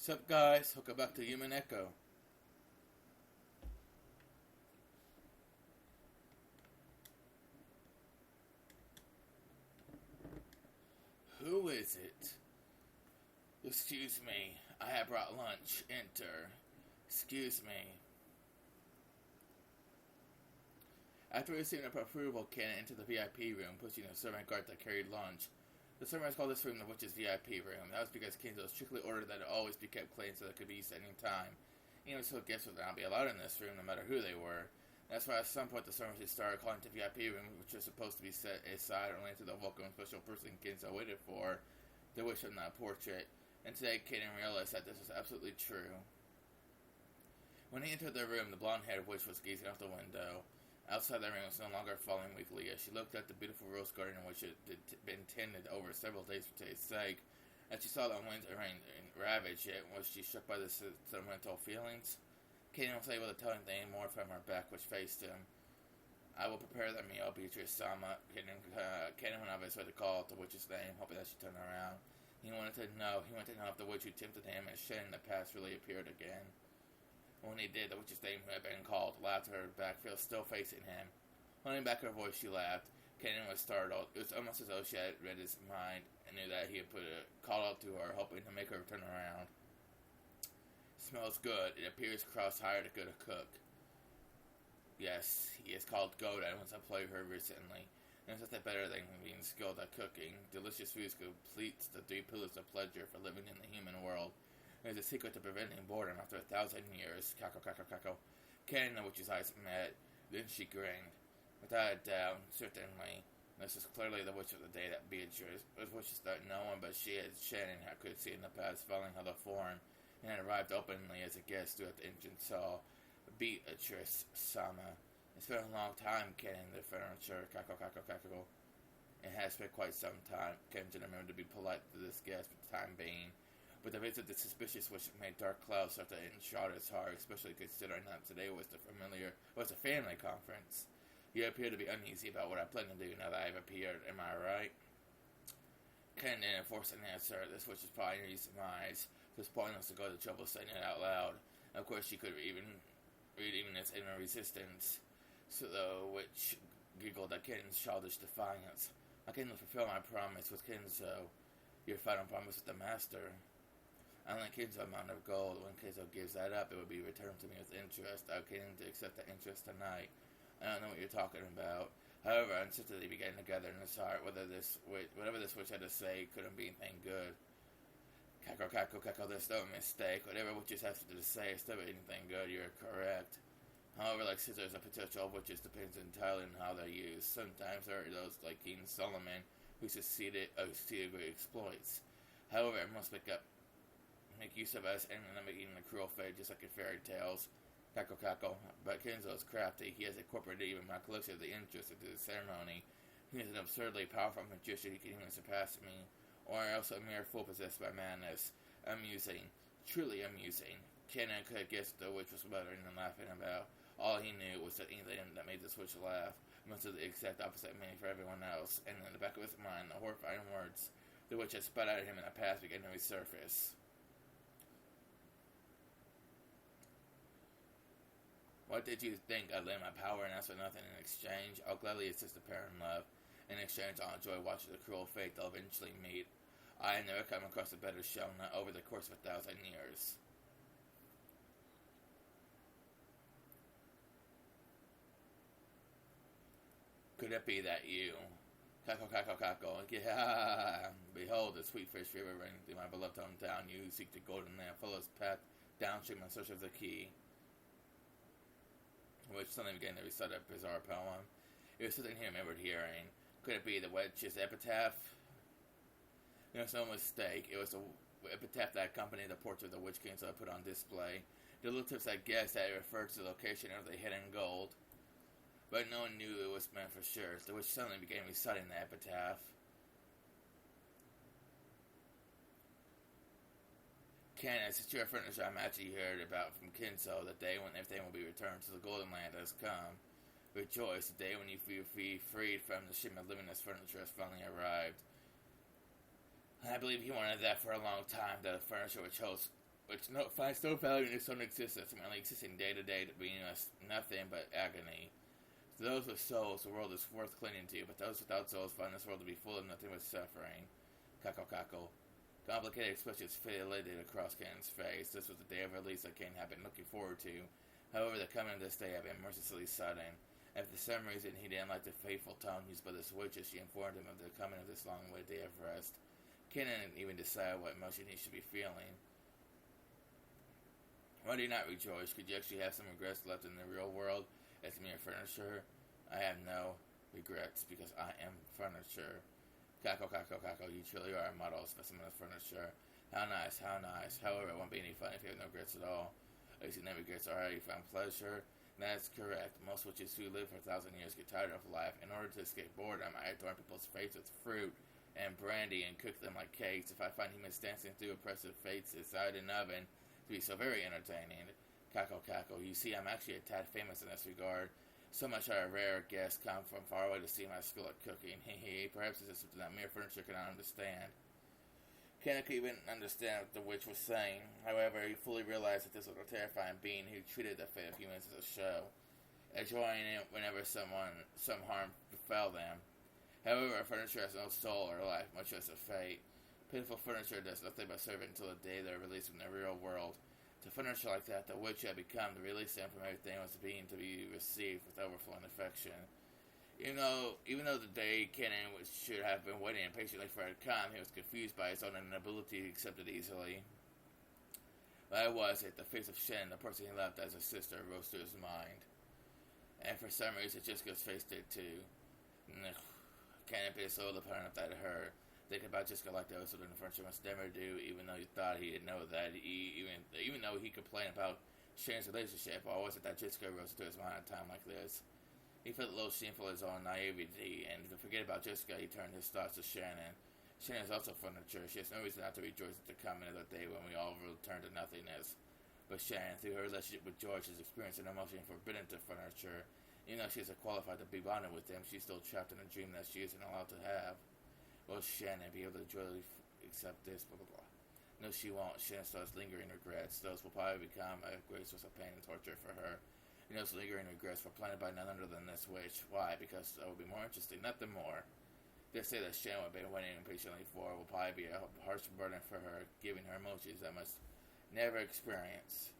Sup guys, welcome back to Umineko. Who is it? Excuse me, I have brought lunch. Enter. Excuse me. After receiving approval, Ken entered the VIP room, pushing a servant guard that carried lunch. The servants called this room the Witch's VIP room. That was because Kenzo strictly ordered that it always be kept clean so that it could be used at any time. Even so, guests would not be allowed in this room, no matter who they were. That's why at some point the servants started calling it the VIP room, which was supposed to be set aside only to the welcome special person Kenzo waited for, the witch of that portrait. And today, Kaden realized that this was absolutely true. When he entered the room, the blonde-haired witch was gazing out the window. Outside the room was no longer falling weakly as she looked at the beautiful rose garden in which it had been tended over several days for today's sake. As she saw the winds and rain ravage it, was she struck by the sentimental feelings? Kaden was able to tell anything more from her back, which faced him. I will prepare the meal, Beatrice-sama. Kaden went out of his way to call out the witch's name, hoping that she'd turn around. He wanted to know if the witch who tempted him and shed in the past really appeared again. When he did, the witch's name who had been called laughed at her back, still facing him. Holding back her voice, she laughed. Kaden was startled. It was almost as though she had read his mind and knew that he had put a call out to her, hoping to make her turn around. Smells good. It appears Cross hired a good cook. Yes, he is called Goda and was employed her recently. And it's nothing better than being skilled at cooking. Delicious foods completes the 3 pillars of pleasure for living in the human world. It is a secret to preventing boredom after 1,000 years. Cackle, cackle, cackle. Kaden, the witch's eyes met. Then she grinned. Without a doubt, certainly. This is clearly the witch of the day that Beatrice was wishes that no one but she and Shannon could see in the past, following her the form, and had arrived openly as a guest through at the entrance hall. Beatrice-sama. It's been a long time, Ken, the furniture. Cackle, cackle, cackle. It has been quite some time. Ken didn't remember to be polite to this guest for the time being. But the visit the suspicious which made dark clouds start to enshroud his heart, especially considering that today was a family conference. You appear to be uneasy about what I plan to do now that I've appeared, am I right? Ken didn't force an answer. This witch is probably in his surmise. It was pointless to go to trouble saying it out loud. Of course, she could read even its inner resistance. So the witch giggled at Ken's childish defiance. I can fulfill my promise with Kenzo. Your final promise with the master. I only Kenzo amount of gold. When Kenzo gives that up, it will be returned to me with interest. I came to accept the interest tonight. I don't know what you're talking about. However, I insisted they be getting together in his heart. Whatever this witch had to say couldn't be anything good. Cackle, cackle, cackle, there's no mistake. Whatever witches have to say is never anything good. You're correct. However, like scissors, the potential of witches depends entirely on how they're used. Sometimes there are those like King Solomon who succeeded great exploits. However, it must make use of us and not making the cruel fate just like in fairy tales. Cackle, cackle. But Kenzo is crafty. He has incorporated even my collection of the interest into the ceremony. He is an absurdly powerful magician who can even surpass me, or else a mere fool possessed by madness. Amusing. Truly amusing. Kenan could have guessed the witch was muttering and laughing about. All he knew was that anything that made this witch laugh must have the exact opposite meaning for everyone else, and in the back of his mind, the horrifying words the witch had spat out at him in the past began to resurface. What did you think? I'd lend my power and ask for nothing in exchange? I'll gladly assist a pair in love. In exchange, I'll enjoy watching the cruel fate they'll eventually meet. I have never come across a better show not over the course of 1,000 years. Could it be that you? Cackle, cackle, cackle. Yeah. Behold, the sweet fish river running through my beloved hometown. You who seek the golden lamp, follow its path downstream in search of the key. Which suddenly began to recite a bizarre poem. It was something he remembered hearing. Could it be the witch's epitaph? There was no mistake. It was the epitaph that accompanied the portrait of the witch king, so I put on display. The relatives had guessed that it referred to the location of the hidden gold, but no one knew it was meant for sure. The witch suddenly began reciting the epitaph. Canon, since you're a furniture, I imagine you heard about from Kenzo the day when everything will be returned to the Golden Land has come. Rejoice, the day when you feel freed from the shipment living as furniture has finally arrived. I believe he wanted that for a long time, that a furniture which which finds no value in its own existence, merely existing day to day to being nothing but agony. To those with souls, the world is worth clinging to, but those without souls find this world to be full of nothing but suffering. Kako kako. Complicated expressions faded across Kanan's face. This was the day of release that Kanan had been looking forward to. However, the coming of this day had been mercilessly sudden. And for some reason, he didn't like the fateful tone used by this witch as she informed him of the coming of this long-awaited day of rest. Kanan didn't even decide what emotion he should be feeling. Why do you not rejoice? Could you actually have some regrets left in the real world as mere furniture? I have no regrets because I am furniture. Kako, kako, kako, you truly are a model specimen of furniture. How nice, how nice. However, it won't be any fun if you have no regrets at all. At least you never regrets already found pleasure. That's correct. Most witches who live for 1,000 years get tired of life. In order to escape boredom, I adorn people's faces with fruit and brandy and cook them like cakes. If I find humans dancing through oppressive fates inside an oven, to be so very entertaining. Kako, kako. You see, I'm actually a tad famous in this regard. So much our rare guests come from far away to see my skill at cooking. Hehe. Perhaps this is something that mere furniture cannot understand. Kanan could even understand what the witch was saying. However, he fully realized that this was a terrifying being who treated the fate of humans as a show, enjoying it whenever some harm befell them. However, furniture has no soul or life, much less a fate. Pitiful furniture does nothing but serve it until the day they're released from the real world. To furniture like that, the witch had become to release them from everything was being to be received with overflowing affection. Even though the day Kanan should have been waiting impatiently for it to come, he was confused by his own inability to accept it easily. But was it the face of Shen, the person he loved as a sister, rose to his mind. And for some reason, Jessica's face did too. Kanan bit his lip upon it that hurt. Thinking about Jessica like that was something the furniture must never do, even though he thought he'd know that. Even though he complained about Shen's relationship, why was it that Jessica rose to his mind at a time like this? He felt a little shameful of his own naivety, and to forget about Jessica, he turned his thoughts to Shannon. Shannon is also furniture. She has no reason not to rejoice at the coming of the day when we all return to nothingness. But Shannon, through her relationship with George, has experienced an emotion forbidden to furniture. Even though she isn't qualified to be bonded with him, she's still trapped in a dream that she isn't allowed to have. Will Shannon be able to joyfully accept this? Blah, blah, blah. No, she won't. Shannon still has lingering regrets. Those will probably become a great source of pain and torture for her. And those lingering regrets were planted by none other than this witch. Why? Because that will be more interesting, nothing more. They say that Shannon would have been waiting impatiently for will probably be a harsh burden for her, giving her emotions that must never experience.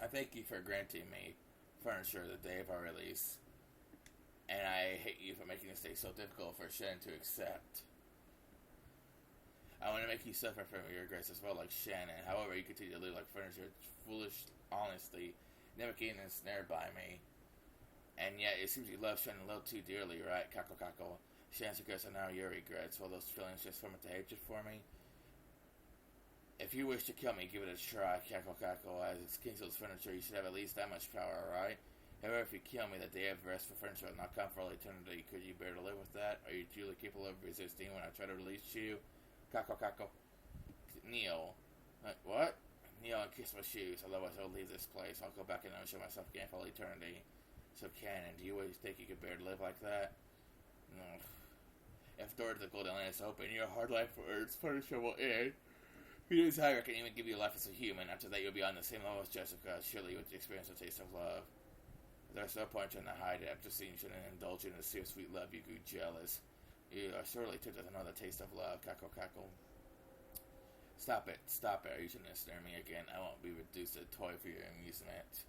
I thank you for granting me furniture the day of our release. And I hate you for making this day so difficult for Shen to accept. I want to make you suffer from your regrets as well, like Shannon. However, you continue to live like furniture, foolish honesty, never getting ensnared by me. And yet, it seems you love Shannon a little too dearly, right? Kako kako. Shannon's regrets are now your regrets, while those feelings just form into hatred for me. If you wish to kill me, give it a try, Kako kako. As it's Kingsley's furniture, you should have at least that much power, right? However, if you kill me, the day of rest for furniture will not come for all eternity. Could you bear to live with that? Are you truly capable of resisting when I try to release you? Kako kako. Kneel. What? Kneel and kiss my shoes. Otherwise, I'll leave this place. I'll go back and unshow myself again for all eternity. So, Kanan, do you always think you could bear to live like that? No. If the door to the Golden Land is open, your hard life for Earth's furniture will end. If you desire, I can even give you life as a human. After that, you'll be on the same level as Jessica. Surely you would experience the taste of love. There's no point trying to hide it. After seeing you and indulging in a sweet love, you grew jealous. You are sorely tempted to know the taste of love. Kako kako. Stop it. Are you trying to snare me again? I won't be reduced to a toy for your amusement.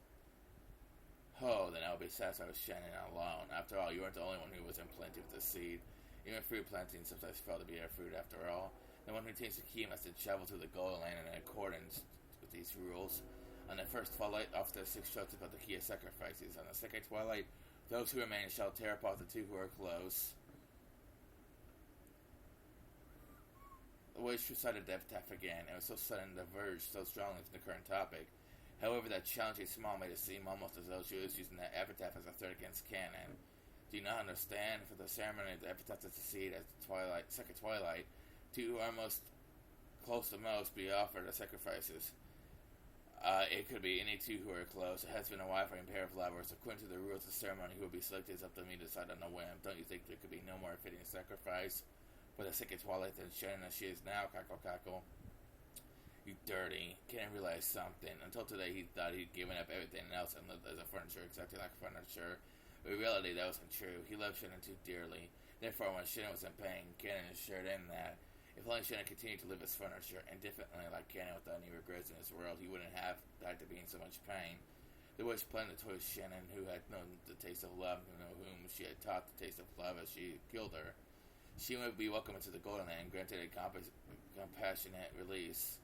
Oh, then I'll be satisfied with Shannon alone. After all, you weren't the only one who was implanted with the seed. Even fruit planting sometimes fail to be a fruit after all. The one who takes the key must have traveled to the Golden Land in accordance with these rules. On the first twilight, after the 6 strokes about the key of sacrifices. On the second twilight, those who remain shall tear apart the 2 who are close. The witch recited the epitaph again. It was so sudden, diverged so strongly from the current topic. However, that challenging smile made it seem almost as though she was using the epitaph as a threat against Kanan. Do you not understand? For the ceremony, the epitaph to succeed at the second twilight, 2 who are most close to most be offered as sacrifices. It could be any 2 who are close, a husband and wife or a pair of lovers. According to the rules of the ceremony, who will be selected is up to me to decide on a whim. Don't you think there could be no more fitting sacrifice for the second twilight than Shannon as she is now, Kako kako? You dirty. Kenan realized something. Until today, he thought he'd given up everything else and lived as a furniture, acting like furniture. But in reality, that wasn't true. He loved Shannon too dearly. Therefore, when Shannon was in pain, Kenan assured him that if only Shannon continued to live as furniture, indifferently like Kenan without any regrets in his world, he wouldn't have died to be in so much pain. The witch planned to toy Shannon, who had known the taste of love, whom she had taught the taste of love as she killed her. She would be welcomed into the Golden Land, granted a compassionate release.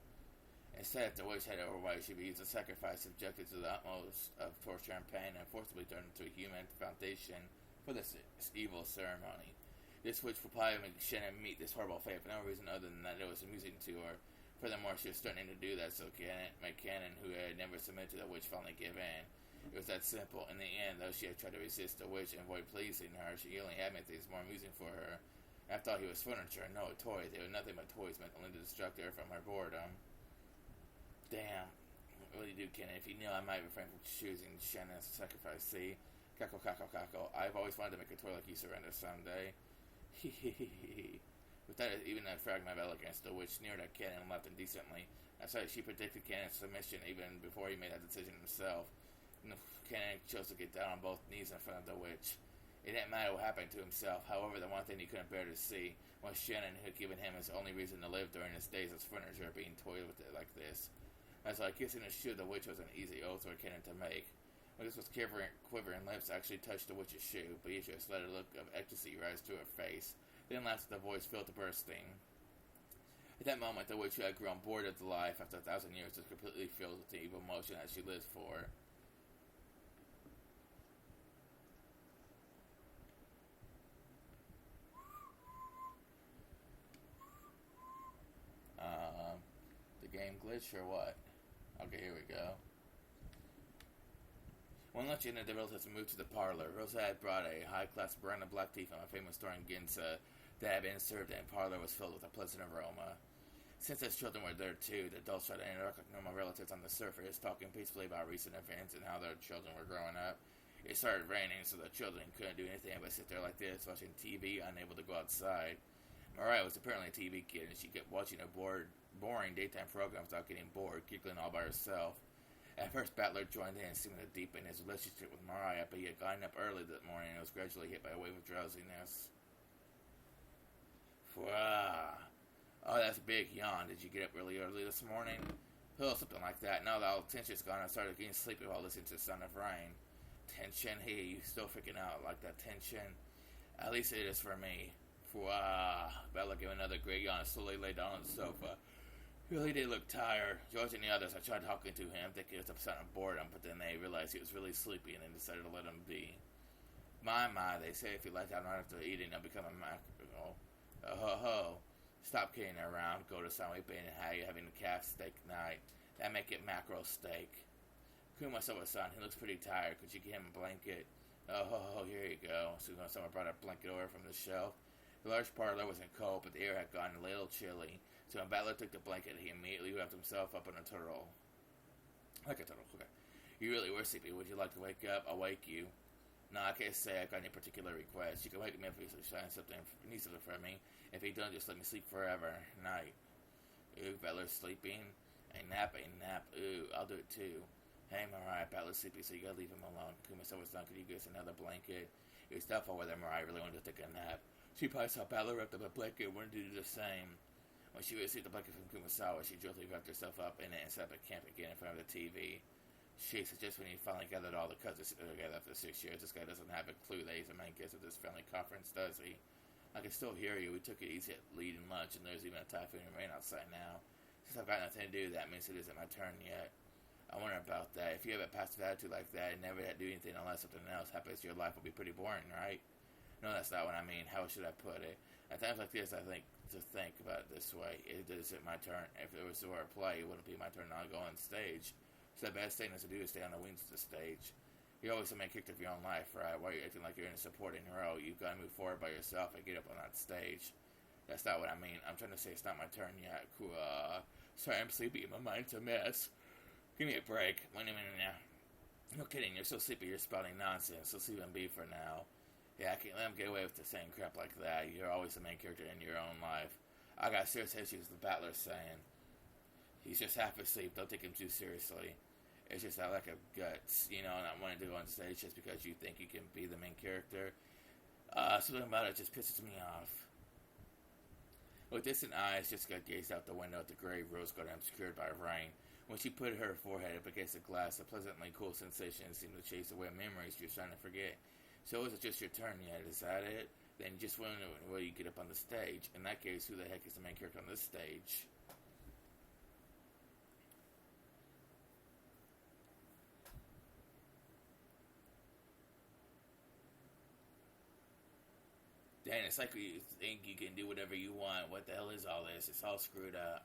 Instead, if the witch had it overwhelmed, she would be used as a sacrifice, subjected to the utmost of torture and pain, and forcibly turned into a human foundation for this evil ceremony. This witch would probably make Shannon meet this horrible fate for no reason other than that it was amusing to her. Furthermore, she was threatening to do that, so Kenan, who had never submitted to the witch, finally gave in. It was that simple. In the end, though she had tried to resist the witch and avoid pleasing her, she only had made things more amusing for her. After all, he was furniture, no a toy. They were nothing but toys, meant only to distract her from her boredom. Damn. What do you do, Kenan? If you knew, I might refrain from choosing Shannon as a sacrifice. See? Cackle, cackle, cackle. I've always wanted to make a toy like you surrender someday. Hee. Without even a fragment of elegance, the witch sneered at Kenan and laughed indecently. That's right, she predicted Kenan's submission even before he made that decision himself. Kenan chose to get down on both knees in front of the witch. It didn't matter what happened to himself. However, the one thing he couldn't bear to see was Shannon, who had given him his only reason to live during his days as furniture, being toyed with it like this. As I kissing his shoe, the witch was an easy oath for Kenan to make. When this was quivering lips actually touched the witch's shoe, Beatrice let a look of ecstasy rise to her face, then laughed at the voice filled to bursting. At that moment, the witch, who had grown bored of the life after 1,000 years, was completely filled with the evil emotion that she lived for. The game glitched or what? Okay, here we go. One lunch in, the relatives moved to the parlor. Rosa had brought a high-class brand of black tea from a famous store in Ginza that had been served, and the parlor was filled with a pleasant aroma. Since his children were there too, the adults tried to interact with normal relatives on the surface, talking peacefully about recent events and how their children were growing up. It started raining, so the children couldn't do anything but sit there like this, watching TV, unable to go outside. Mariah was apparently a TV kid, and she kept watching a boring daytime program without getting bored, giggling all by herself. At first, Battler joined in, seeming to deepen his relationship with Mariah, but he had gotten up early that morning and was gradually hit by a wave of drowsiness. Oh, that's a big yawn. Did you get up really early this morning? Oh, something like that. Now that all the tension's gone, I started getting sleepy while listening to the sound of rain. Tension? Hey, you still freaking out like that tension? At least it is for me. Bella gave another great yawn and slowly lay down on the sofa. He really did look tired. George and the others, I tried talking to him, thinking it was a sign of boredom, but then they realized he was really sleepy and they decided to let him be. My, they say if you lie down right after eating, you'll become a mackerel. Stop kidding around. Go to Sunway Bay and how you having a calf steak night. That make it mackerel steak. Kuma saw his son. He looks pretty tired. Could you get him a blanket? Here you go. Soon someone brought a blanket over from the shelf. The large parlor wasn't cold, but the air had gotten a little chilly. So when Battler took the blanket, he immediately wrapped himself up in a turtle. Like a turtle, okay. You really were sleepy. Would you like to wake up? I'll wake you. No, I can't say I've got any particular request. You can wake me up if you need something from me. If you don't, just let me sleep forever. Night. Ooh, Battler's sleeping. A nap. Ooh, I'll do it too. Hey, Mariah, Battler's sleepy, so you gotta leave him alone. Kuma said was done. Could you give us another blanket? It was doubtful whether Mariah really wanted to take a nap. She probably saw Battler wrapped up a blanket and wanted to do the same. When she received the blanket from Kumasawa, she joyfully wrapped herself up in it and set up at camp again in front of the TV. She suggests when he finally gathered all the cousins together after 6 years, this guy doesn't have a clue that he's the main guest of this family conference, does he? I can still hear you. We took it easy at leading lunch, and there's even a typhoon and rain outside now. Since I've got nothing to do, that means it isn't my turn yet. I wonder about that. If you have a passive attitude like that and never had to do anything unless something else happens, your life will be pretty boring, right? No, that's not what I mean. How should I put it? At times like this, I think about it this way. It isn't my turn. If it was to our play, it wouldn't be my turn to go on stage. So the best thing is to do is stay on the wings of the stage. You're always the main character of your own life, right? Why are you acting like you're in a supporting role? You've got to move forward by yourself and get up on that stage. That's not what I mean. I'm trying to say it's not my turn yet. Sorry, I'm sleepy. My mind's a mess. Give me a break. Wait a minute now. No kidding. You're so sleepy. You're spouting nonsense. Let's leave him be for now. Yeah, I can't let him get away with the same crap like that. You're always the main character in your own life. I got serious issues with Battler saying. He's just half asleep. Don't take him too seriously. It's just that lack of guts, not wanting to go on stage just because you think you can be the main character. Something about it just pisses me off. With distant eyes, Jessica gazed out the window at the gray rose garden obscured by rain. When she put her forehead up against the glass, a pleasantly cool sensation seemed to chase away memories she was trying to forget. So is it just your turn yet? Is that it? Then you just want to know where you get up on the stage. In that case, who the heck is the main character on this stage? Dang, it's like you think you can do whatever you want. What the hell is all this? It's all screwed up.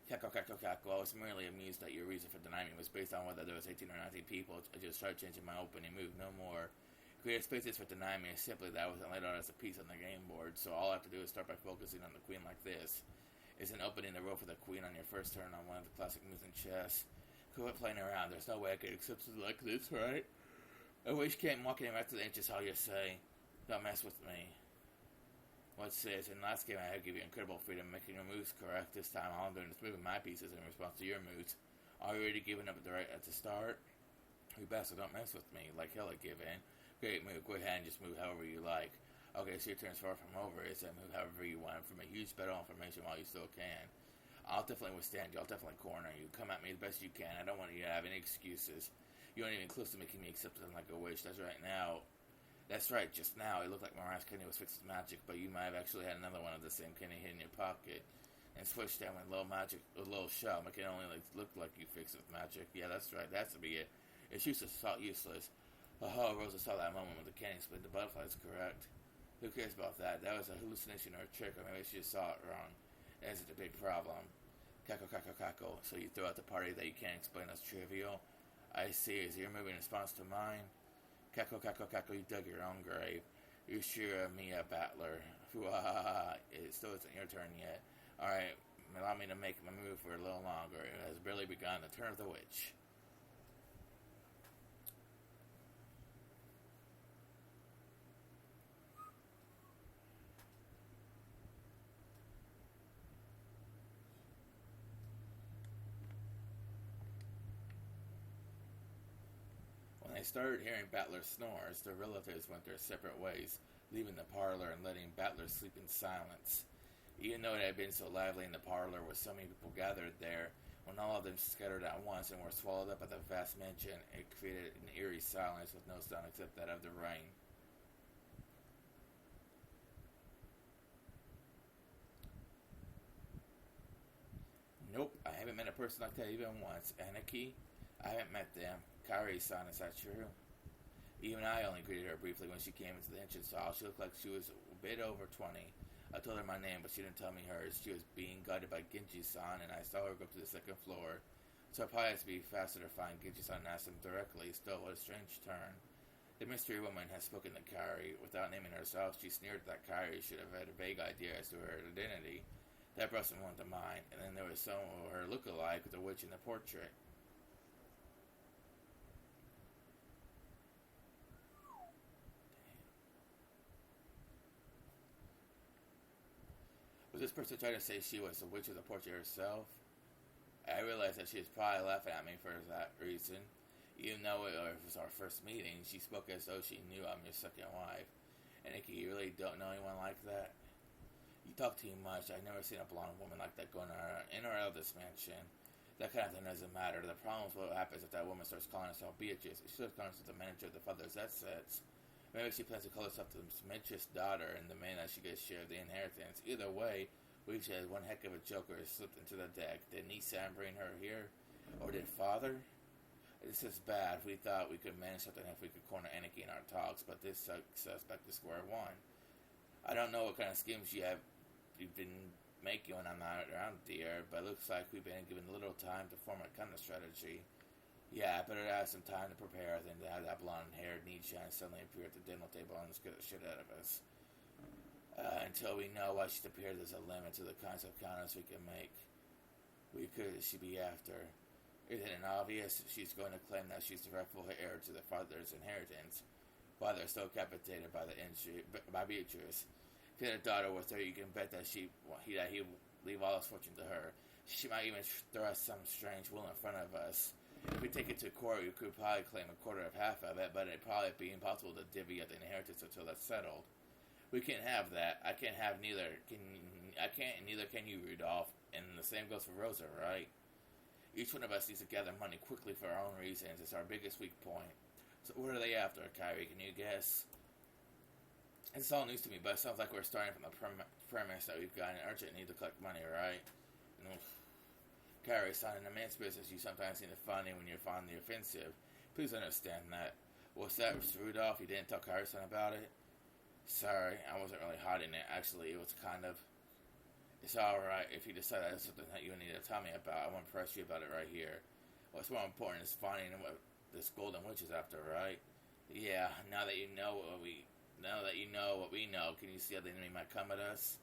Cackle, cackle, cackle. I was merely amused that your reason for denying me was based on whether there was 18 or 19 people. I just started changing my opening move, no more. Creative spaces for denying me is simply that I wasn't laid out as a piece on the game board, so all I have to do is start by focusing on the queen like this. Isn't opening the row for the queen on your first turn on one of the classic moves in chess. Quit playing around. There's no way I could accept something like this, right? I wish you can't walk in right to the inches how you say. Don't mess with me. What's this? In the last game, I give you incredible freedom making your moves correct. This time, all I'm doing is moving my pieces in response to your moves. Are you already giving up at the start? You bastard, don't mess with me. Like hell, I give in. Great move. Go ahead and just move however you like. Okay, so your turn's far from over. Is that move however you want from a huge battle information while you still can. I'll definitely withstand you. I'll definitely corner you. Come at me the best you can. I don't want you to have any excuses. You aren't even close to making me accept something like a wish. That's right now. That's right, just now, it looked like Mariah's Kenny was fixed with magic, but you might have actually had another one of the same Kenny hidden in your pocket, and switched down with a little shell, make it only look like you fixed it with magic. Yeah, that's right, that's to be it. It's useless. Oh, Rosa saw that moment with the Kenny split the butterflies, correct? Who cares about that? That was a hallucination or a trick, or maybe she just saw it wrong. That's a big problem. Cackle, cackle, cackle. So you throw out the party that you can't explain as trivial? I see, is your movie in response to mine? Cackle, cackle, cackle, you dug your own grave. You sure me a battler. It still isn't your turn yet. Alright, allow me to make my move for a little longer. It has barely begun. The turn of the witch. When they started hearing Battler's snores, their relatives went their separate ways, leaving the parlor and letting Battler sleep in silence. Even though it had been so lively in the parlor with so many people gathered there, when all of them scattered at once and were swallowed up by the vast mansion, it created an eerie silence with no sound except that of the rain. Nope, I haven't met a person like that even once. Anarchy? I haven't met them. Kairi-san, is that true? Even I only greeted her briefly when she came into the entrance hall. She looked like she was a bit over 20. I told her my name, but she didn't tell me hers. She was being guided by Genji-san, and I saw her go up to the second floor. So it probably has to be faster to find Genji-san and ask him directly. Still, what a strange turn. The mystery woman has spoken to Kairi. Without naming herself, she sneered that Kairi should have had a vague idea as to her identity. That brought someone to mind, and then there was some of her look-alike with the witch in the portrait. Was this person trying to say she was the witch of the portrait herself? I realized that she was probably laughing at me for that reason. Even though it was our first meeting, she spoke as though she knew I'm your second wife. And Nikki, you really don't know anyone like that? You talk too much. I've never seen a blonde woman like that going in or out of this mansion. That kind of thing doesn't matter. The problem is what happens if that woman starts calling herself Beatrice. She starts calling herself the manager of the father's assets. Maybe she plans to call herself the Demetrius' daughter and the man that she gets share of the inheritance. Either way, we each had one heck of a joker slipped into the deck. Did Nissan bring her here? Or did father? This is bad. We thought we could manage something if we could corner Anarchy in our talks, but this sucks us back to square one. I don't know what kind of schemes you've been making when I'm not around, dear, but it looks like we've been given little time to form a kind of strategy. Yeah, I better have some time to prepare than to have that blonde-haired Nissan suddenly appear at the dinner table and scare the shit out of us. Until we know why she's appeared, there's a limit to the kinds of counters we can make. She be after? Isn't it obvious? She's going to claim that she's the rightful heir to the father's inheritance. Father is still capitated by Beatrice. If he had a daughter with her, you can bet that he'd leave all his fortune to her. She might even thrust some strange will in front of us. If we take it to court, we could probably claim a quarter of half of it, but it'd probably be impossible to divvy up the inheritance until that's settled. We can't have that. I can't have neither. I can't, and neither can you, Rudolph. And the same goes for Rosa, right? Each one of us needs to gather money quickly for our own reasons. It's our biggest weak point. So what are they after, Kyrie? Can you guess? It's all news to me, but it sounds like we're starting from the premise that we've got an urgent need to collect money, right? Kyrie, it's not an immense business. You sometimes seem funny when you're fond of the offensive. Please understand that. What's that, Mr. Rudolph? You didn't tell Kyrie about it? Sorry, I wasn't really hiding it. Actually, it was kind of... It's alright if you decide that's something that you need to tell me about. I won't press you about it right here. What's more important is finding what this golden witch is after, right? Yeah, now that you know what we know, can you see how the enemy might come at us?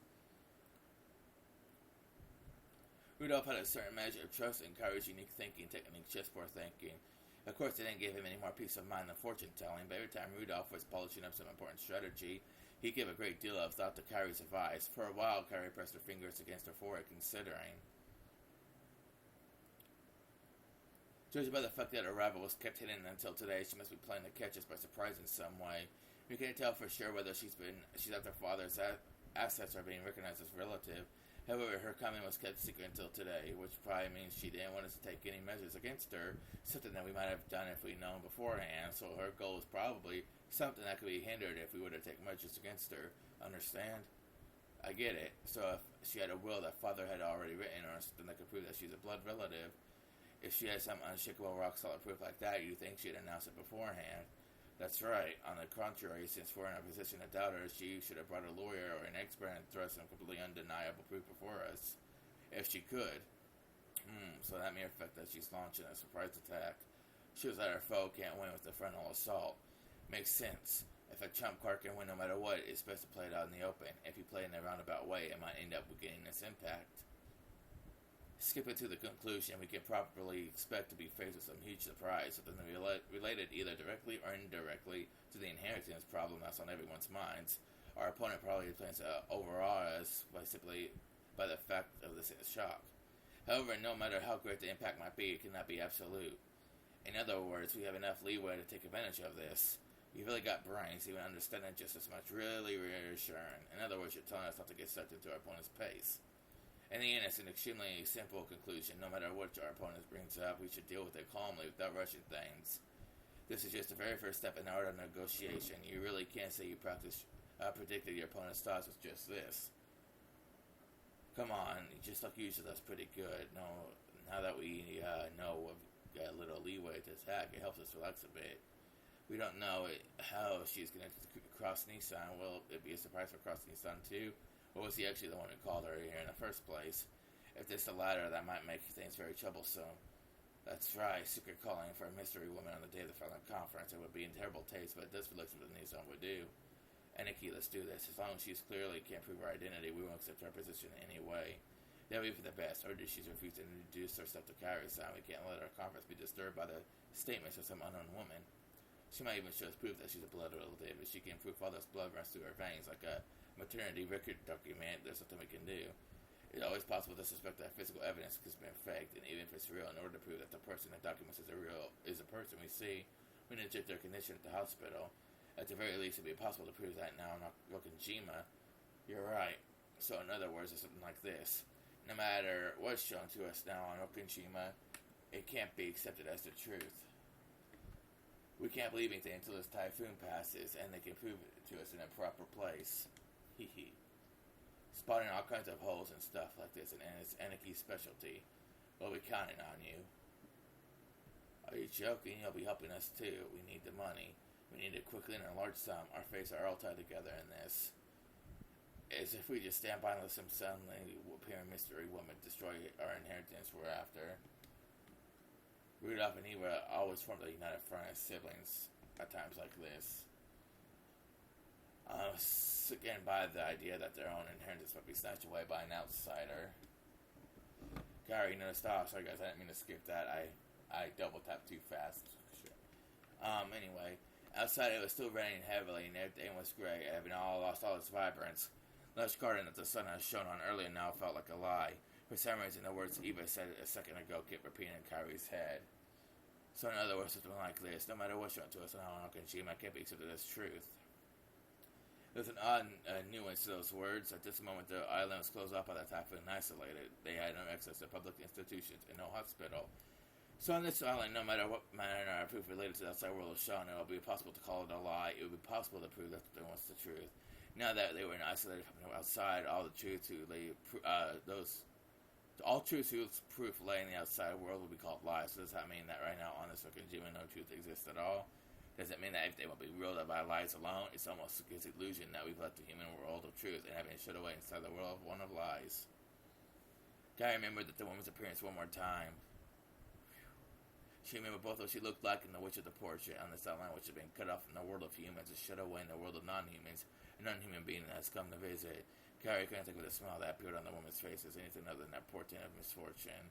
Rudolph had a certain measure of trust in Kyrie's unique thinking technique, chessboard thinking. Of course, it didn't give him any more peace of mind than fortune-telling, but every time Rudolph was polishing up some important strategy, he'd give a great deal of thought to Kyrie's advice. For a while, Kyrie pressed her fingers against her forehead, considering. Judging by the fact that her rival was kept hidden until today, she must be planning to catch us by surprise in some way. We can't tell for sure whether she's after father's assets are being recognized as relative. However, her coming was kept secret until today, which probably means she didn't want us to take any measures against her, something that we might have done if we'd known beforehand, so her goal is probably something that could be hindered if we were to take measures against her. Understand? I get it. So if she had a will that father had already written, or something that could prove that she's a blood relative, if she had some unshakable rock-solid proof like that, you'd think she'd announce it beforehand. That's right. On the contrary, since we're in a position to doubt her, she should have brought a lawyer or an expert and thrust some completely undeniable proof before us. If she could. So that mere fact that she's launching a surprise attack shows that our foe can't win with a frontal assault. Makes sense. If a trump card can win no matter what, it's best to play it out in the open. If you play it in a roundabout way, it might end up getting this impact. Skipping to the conclusion, we can properly expect to be faced with some huge surprise, something related either directly or indirectly to the inheritance problem that's on everyone's minds. Our opponent probably plans to overawe us by the fact of this shock. However, no matter how great the impact might be, it cannot be absolute. In other words, we have enough leeway to take advantage of this. You've really got brains, even understanding just as much really reassuring. In other words, you're telling us not to get sucked into our opponent's pace. In the end, it's an extremely simple conclusion. No matter what our opponent brings up, we should deal with it calmly without rushing things. This is just the very first step in the art of negotiation. You really can't say you predicted your opponent's thoughts with just this. Come on, just like usually, that's pretty good. No, now that we know we've got a little leeway to attack, it helps us relax a bit. We don't know how she's going to cross Nissan. Will it be a surprise for cross Nissan too? Or was he actually the one who called her here in the first place? If it's the latter, that might make things very troublesome. That's right, secret calling for a mystery woman on the day of the final conference. It would be in terrible taste, but it does look something Nissan would do. Aniki, let's do this. As long as she's clearly can't prove her identity, we won't accept her position in any way. That would be for the best. Or if she's refused to introduce herself to Kyrie-san, we can't let our conference be disturbed by the statements of some unknown woman. She might even show us proof that she's a blood relative. If she can prove father's blood runs through her veins like a maternity record document, there's something we can do. It's always possible to suspect that physical evidence has been faked, and even if it's real, in order to prove that the person that documents is a person we see, we need to check their condition at the hospital. At the very least, it'd be possible to prove that now on Rokinjima. You're right. So in other words, it's something like this. No matter what's shown to us now on Rokinjima, it can't be accepted as the truth. We can't believe anything until this typhoon passes, and they can prove it to us in a proper place. Hee. Spotting all kinds of holes and stuff like this, and it's Aniki's specialty. We'll be counting on you. Are you joking? You'll be helping us too. We need the money. We need it quickly in a large sum. Our fates are all tied together in this. As if we just stand by and let some suddenly appearing mystery woman destroy our inheritance we're after. Rudolph and Eva always formed a united front as siblings at times like this. Again, by the idea that their own inheritance might be snatched away by an outsider. Gary, no, stop. Sorry guys, I didn't mean to skip that. I double tapped too fast. Sure. Anyway, outside it was still raining heavily and everything was gray, having lost all its vibrance. Lush garden that the sun had shone on earlier now felt like a lie. For some reason, the words Eva said a second ago kept repeating in Kyrie's head. So in other words, something like this: no matter what's shown to us on how Nakajima can't be accepted as truth. There's an odd nuance to those words. At this moment, the island was closed off by the typhoon and isolated. They had no access to public institutions and no hospital. So on this island, no matter what manner of proof related to the outside world is shown, it will be possible to call it a lie. It will be possible to prove that there was the truth. Now that they were isolated from outside, all the truth to lay all truth whose proof lay in the outside world will be called lies. So does that mean that right now on this Nakajima no truth exists at all? Does it mean that if they will be ruled by lies alone, it's almost this illusion that we've left the human world of truth and have been shut away inside the world of one of lies? Guy remembered that the woman's appearance one more time. She remembered both what she looked like and the witch of the portrait on this outline, which had been cut off from the world of humans and shut away in the world of non-humans. An unhuman being that has come to visit. Gary couldn't think of the smile that appeared on the woman's face as anything other than that portent of misfortune.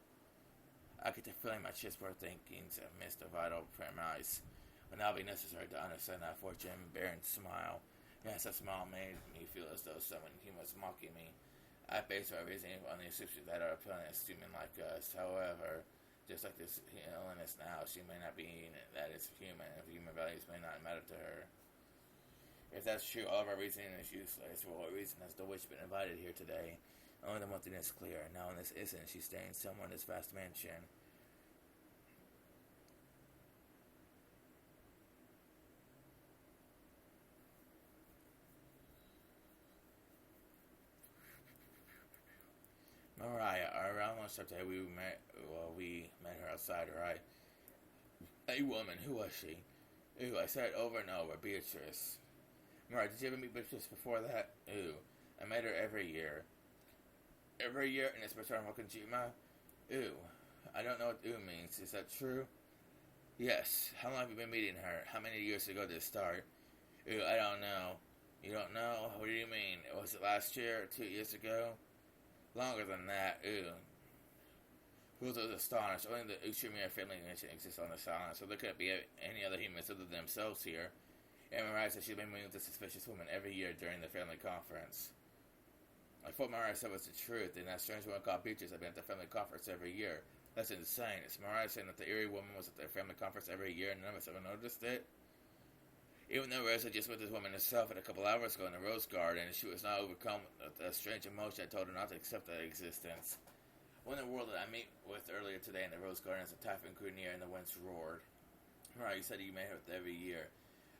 I could feel my chest for thinkings and missed the vital premise. But now it will be necessary to understand that fortune-bearing smile. Yes, that smile made me feel as though someone human was mocking me. I based my reasoning on the assumption that our opponent is human like us. However, just like this illness now, she may not be that is human, and human values may not matter to her. If that's true, all of our reasoning is useless. For what reason has the witch been invited here today? Only the one thing is clear. Now in this instant, she's staying somewhere in this vast mansion. Mariah, around lunchtime today we met her outside, right? A woman, who was she? Ooh, I said it over and over, Beatrice. Mariah, did you ever meet Beatrice before that? Ooh, I met her every year. Every year in this return of Wakajima? Ooh, I don't know what ooh means, is that true? Yes, how long have you been meeting her? How many years ago did it start? Ooh, I don't know. You don't know? What do you mean? Was it last year or 2 years ago? Longer than that, ooh. Rules was astonished. Only the Ushimura family nation exists on this island, so there couldn't be any other humans other than themselves here. And Mariah said she'd been meeting with this suspicious woman every year during the family conference. I thought Mariah said was the truth, and that strange woman called Beatrice had been at the family conference every year. That's insane. Is Mariah saying that the eerie woman was at their family conference every year and none of us ever noticed it? Even though Rose had just met this woman herself a couple hours ago in the Rose Garden, she was not overcome with a strange emotion that told her not to accept that existence. One in the world that I meet with earlier today in the Rose Garden as a typhoon grew near and the winds roared. Mariah, you said you met her with every year.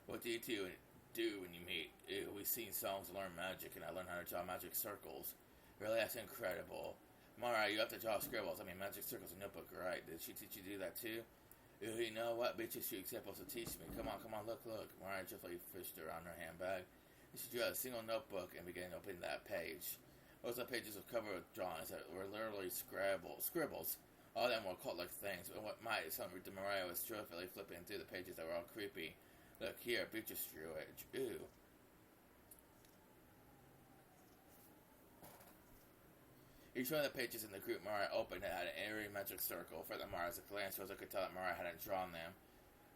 What do you two do when you meet? We've seen songs to learn magic, and I learned how to draw magic circles. Really, that's incredible. Mariah, you have to draw scribbles. I mean, magic circles in a notebook, right? Did she teach you to do that too? You know what? Beatrice, you examples to teach me. Come on, look. Mariah gently fished around her handbag. She drew out a single notebook and began opening that page. Most of the pages were covered with drawings that were literally scribbles. All of them were cult-like things, but what might sound rude to Mariah was joyfully flipping through the pages that were all creepy. Look here, Beatrice drew it. Ooh. Each one of the pages in the group Mariah opened had an eerie magic circle. Furthermore, as a glance Rosa could tell that Mariah hadn't drawn them.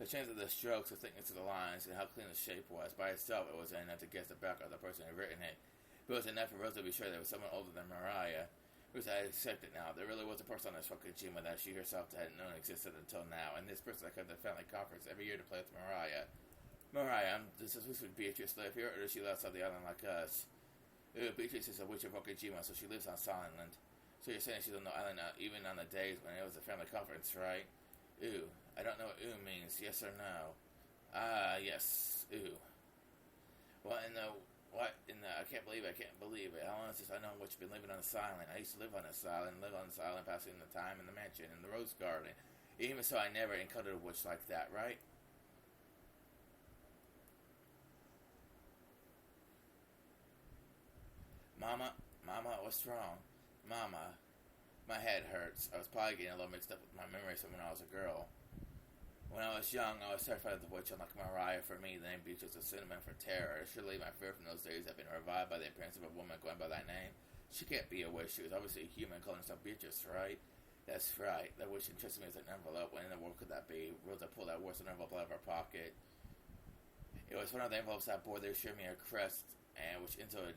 The chance of the strokes, the thickness of the lines, and how clean the shape was, by itself it was enough to guess the background of the person who had written it. It was enough for Rosa to be sure there was someone older than Mariah. Rosa had accepted now. There really was a person on this Wakajima that she herself hadn't known existed until now, and this person that came to the family conference every year to play with Mariah. Mariah, does Beatrice live here, or does she live outside the island like us? Beatrice is a witch of Wakajima, so she lives on Silent Land. So you're saying she's on the island now, even on the days when it was a family conference, right? I don't know what means, yes or no? Yes, What in the, I can't believe it. How long since I know what you've been living on this island? I used to live on this island, passing the time in the mansion, in the Rose Garden. Even so, I never encountered a witch like that, right? Mama, what's wrong? Mama, my head hurts. I was probably getting a little mixed up with my memories from when I was a girl. When I was young, I was terrified of the witch, unlike Mariah. For me, the name Beatrice was a synonym for terror. Surely my fear from those days had been revived by the appearance of a woman going by that name. She can't be a witch. She was obviously a human calling herself Beatrice, right? That's right. That witch entrusted me as an envelope. What in the world could that be? Rosa pulled that worse envelope out of her pocket. It was one of the envelopes that bore. They showed me a crest, and which Kinzo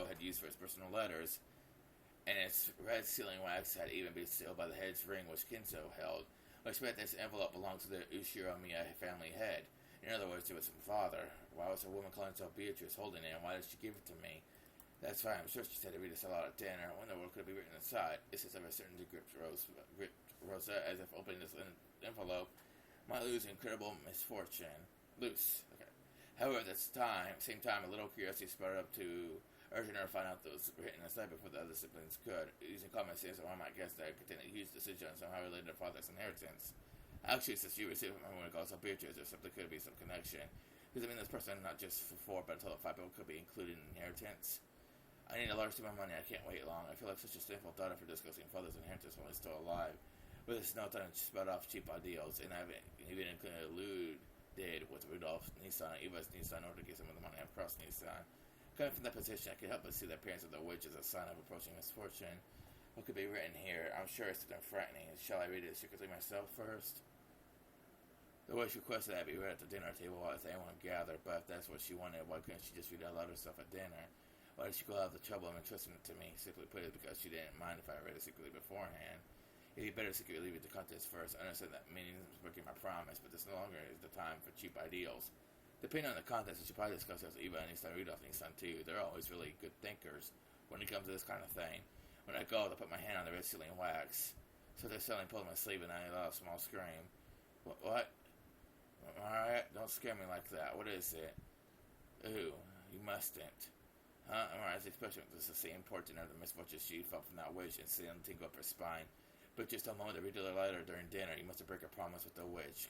had used for his personal letters. and its red sealing wax had even been sealed by the head's ring which Kinzo held, which meant this envelope belonged to the Ushiromiya family head. In other words, it was from father. Why was a woman calling herself Beatrice holding it, and why did she give it to me? That's right, I'm sure she said to read us a lot at dinner. I wonder what could be written inside. This is of a certainty, gripped Rosa as if opening this envelope might lose incredible misfortune. Loose. Okay. However, at the same time, a little curiosity spurred up to urging her to find out those written inside before the other siblings could. Using common sense, one might guess that it contained a huge decision somehow related to father's inheritance. Actually, since you received it when it calls up Beatrice, there simply could be some connection. Does it mean this person, not just for four, but until the 5 people, could be included in inheritance? I need a large sum of money. I can't wait long. I feel like such a sinful daughter for discussing father's inheritance when he's still alive. With this note done, she spelled off cheap ideals, and I've even alluded with Rudolph Nissan, Eva's Nissan, in order to get some of the money across Nissan. Coming from that position, I could help but see the appearance of the witch as a sign of approaching misfortune. What could be written here? I'm sure it's something frightening. Shall I read it secretly myself first? The witch requested that I be read at the dinner table as anyone gathered, but if that's what she wanted, why couldn't she just read out loud herself at dinner? Why did she go out of the trouble of entrusting it to me? Simply put it, because she didn't mind if I read it secretly beforehand. It'd be better secretly read the contents first. I understand that meaning is breaking my promise, but this no longer is the time for cheap ideals. Depending on the contents, we should probably discuss this with Eva and Nissan, Rudolph and Nissan too. They're always really good thinkers when it comes to this kind of thing. When I go, they'll put my hand on the red sealing wax. So they're suddenly pulling my sleeve and I let a small scream. What? Alright, don't scare me like that. What is it? Ooh, you mustn't. Huh? Mariah's expression was the same portent of the misfortune she felt from that witch and seeing the tingle up her spine. But just a moment to read the letter during dinner. You must have broken a promise with the witch.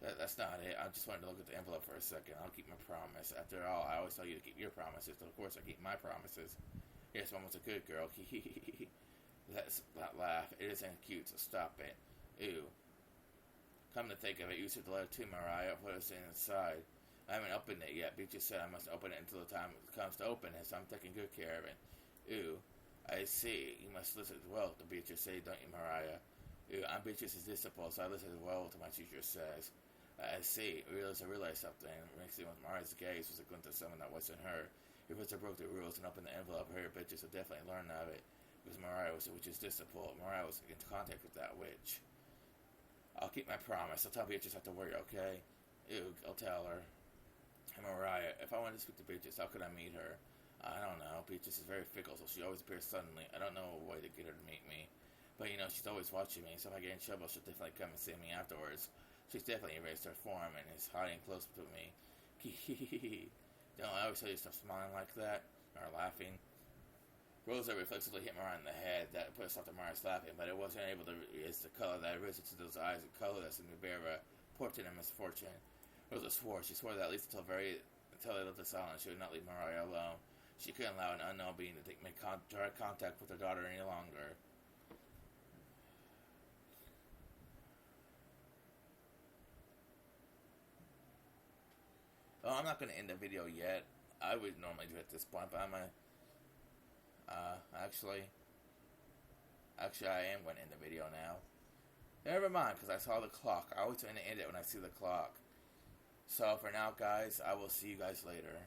That's not it. I just wanted to look at the envelope for a second. I'll keep my promise. After all, I always tell you to keep your promises. So of course I keep my promises. Yes, Mom was a good girl. That laugh. It isn't cute, so stop it. Ew. Come to think of it, you sent the letter to Mariah. What is inside? I haven't opened it yet. Beatrice said I must open it until the time comes to open it, so I'm taking good care of it. Ew. I see. You must listen well to Beatrice say, don't you, Mariah? Ew, I'm Beatrice's disciple, so I listen well to my teacher says. I see. I realized something. Mixing with Mariah's gaze was a glint of someone that wasn't her. If it broke the rules and opened the envelope, her Beatrice would definitely learn of it. Because Mariah was the witch's disciple. Mariah was in contact with that witch. I'll keep my promise. I'll tell Beatrice not to worry, okay? Ew, I'll tell her. Hey, Mariah, if I wanted to speak to Beatrice, how could I meet her? I don't know. Beatrice is very fickle, so she always appears suddenly. I don't know a way to get her to meet me. But, she's always watching me, so if I get in trouble, she'll definitely come and see me afterwards. She's definitely erased her form and is hiding close to me. Don't I always tell you stop smiling like that? Or laughing? Rosa reflexively hit Mariah in the head. That put us off to Mariah's laughing, but it wasn't able to erase the color that had risen to those eyes and colorless and bear a portent of misfortune. Rosa swore. She swore that at least until they left the silence, she would not leave Mariah alone. She couldn't allow an unknown being to make direct contact with her daughter any longer. Well, I'm not going to end the video yet. I would normally do it at this point, but actually, I am going to end the video now. Never mind, because I saw the clock. I always want to end it when I see the clock. So, for now, guys, I will see you guys later.